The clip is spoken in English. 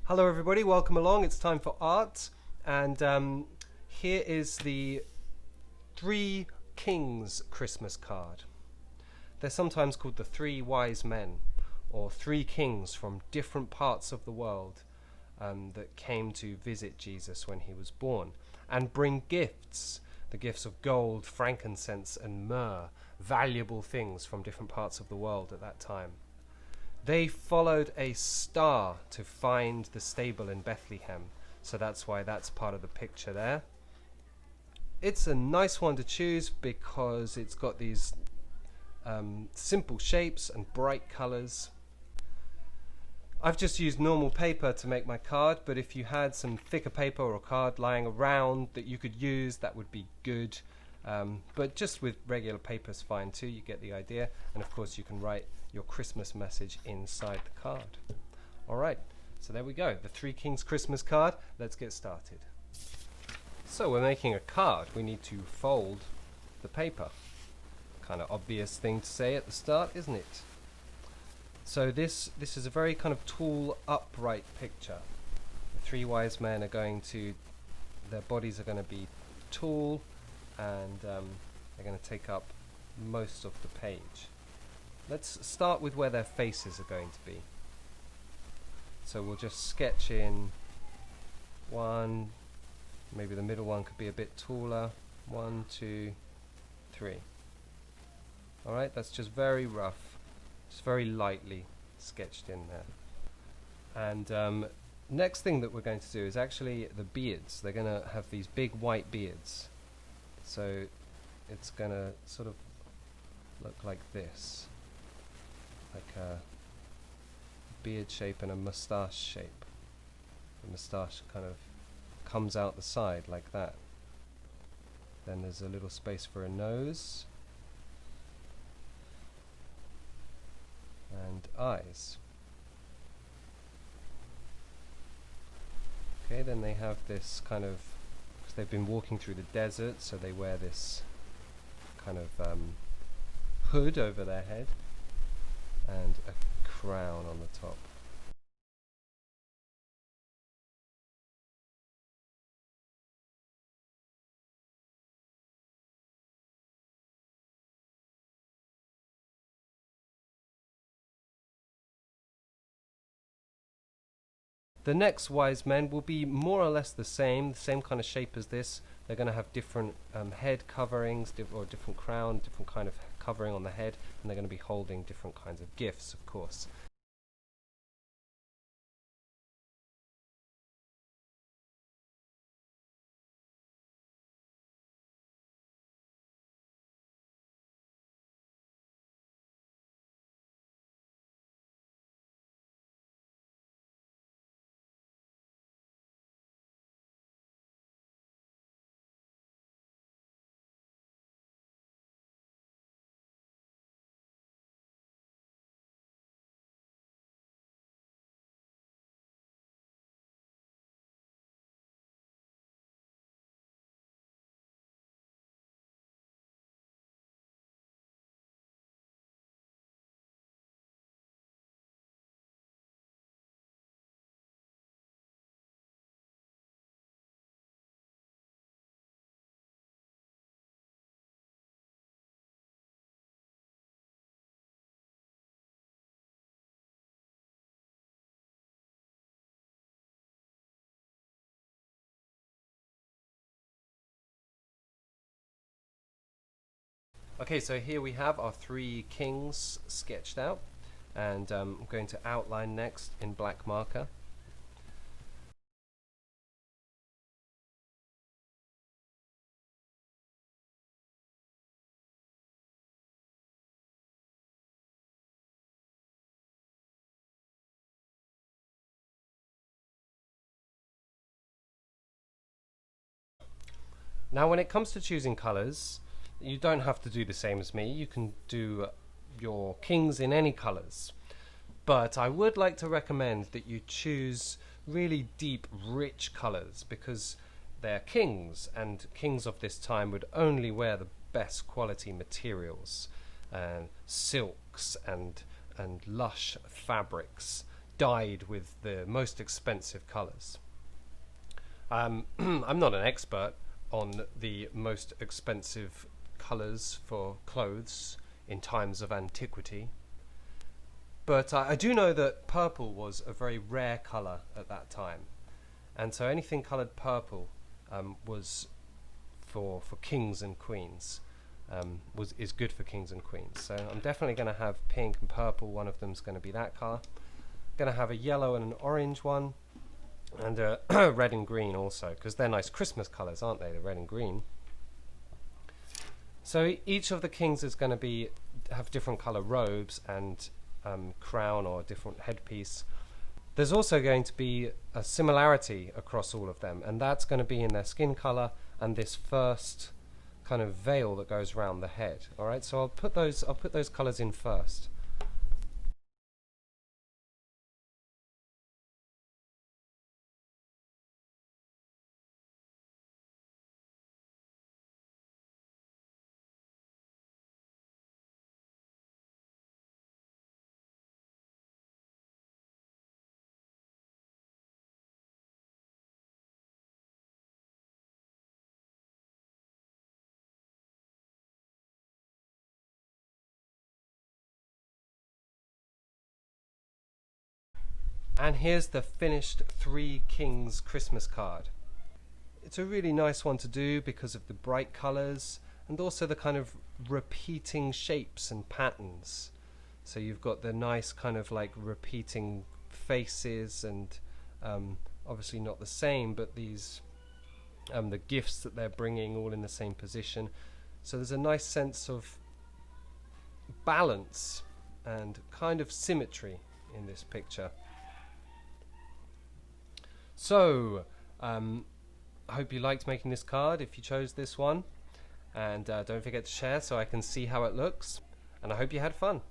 Hello everybody, welcome along. It's time for art, and here is the Three Kings Christmas card. They're sometimes called the Three Wise Men, or three kings from different parts of the world that came to visit Jesus when he was born, and bring gifts, the gifts of gold, frankincense and myrrh, valuable things from different parts of the world at that time. They followed a star to find the stable in Bethlehem, so that's why that's part of the picture there. It's a nice one to choose because it's got these simple shapes and bright colours. I've just used normal paper to make my card, but if you had some thicker paper or a card lying around that you could use, that would be good. But just with regular paper is fine too, you get the idea. And of course you can write your Christmas message inside the card. Alright, so there we go, the Three Kings Christmas card. Let's get started. So we're making a card. We need to fold the paper. Kind of obvious thing to say at the start, isn't it? So this is a very kind of tall, upright picture. The three wise men are going to, their bodies are going to be tall, and they're going to take up most of the page. Let's start with where their faces are going to be. So we'll just sketch in one, maybe the middle one could be a bit taller. 1, 2, 3. Alright, that's just very rough, just very lightly sketched in there. And next thing that we're going to do is actually the beards. They're going to have these big white beards. So it's going to sort of look like this, like a beard shape and a moustache shape. The moustache kind of comes out the side like that. Then there's a little space for a nose and eyes. Okay, then they have this kind of, because they've been walking through the desert, so they wear this kind of hood over their head and a crown on the top. The next wise men will be more or less the same kind of shape as this. They're going to have different head coverings, or different crown, different kind of covering on the head, and they're going to be holding different kinds of gifts, of course. Okay, so here we have our three kings sketched out, and I'm going to outline next in black marker. Now when it comes to choosing colours, you don't have to do the same as me. You can do your kings in any colours. But I would like to recommend that you choose really deep, rich colours, because they're kings, and kings of this time would only wear the best quality materials, and silks and lush fabrics dyed with the most expensive colours. I'm not an expert on the most expensive colours for clothes in times of antiquity, but I do know that purple was a very rare colour at that time, and so anything coloured purple was for kings and queens. Is good for kings and queens. So I'm definitely going to have pink and purple. One of them's going to be that colour. Going to have a yellow and an orange one, and a red and green also, because they're nice Christmas colours, aren't they? The red and green. So each of the kings is going to have different colour robes and crown or different headpiece. There's also going to be a similarity across all of them, and that's going to be in their skin colour and this first kind of veil that goes around the head. All right, so I'll put those colours in first. And here's the finished Three Kings Christmas card. It's a really nice one to do because of the bright colours and also the kind of repeating shapes and patterns. So you've got the nice kind of like repeating faces and obviously not the same, but these the gifts that they're bringing all in the same position. So there's a nice sense of balance and kind of symmetry in this picture. So, I hope you liked making this card if you chose this one, and don't forget to share so I can see how it looks, and I hope you had fun.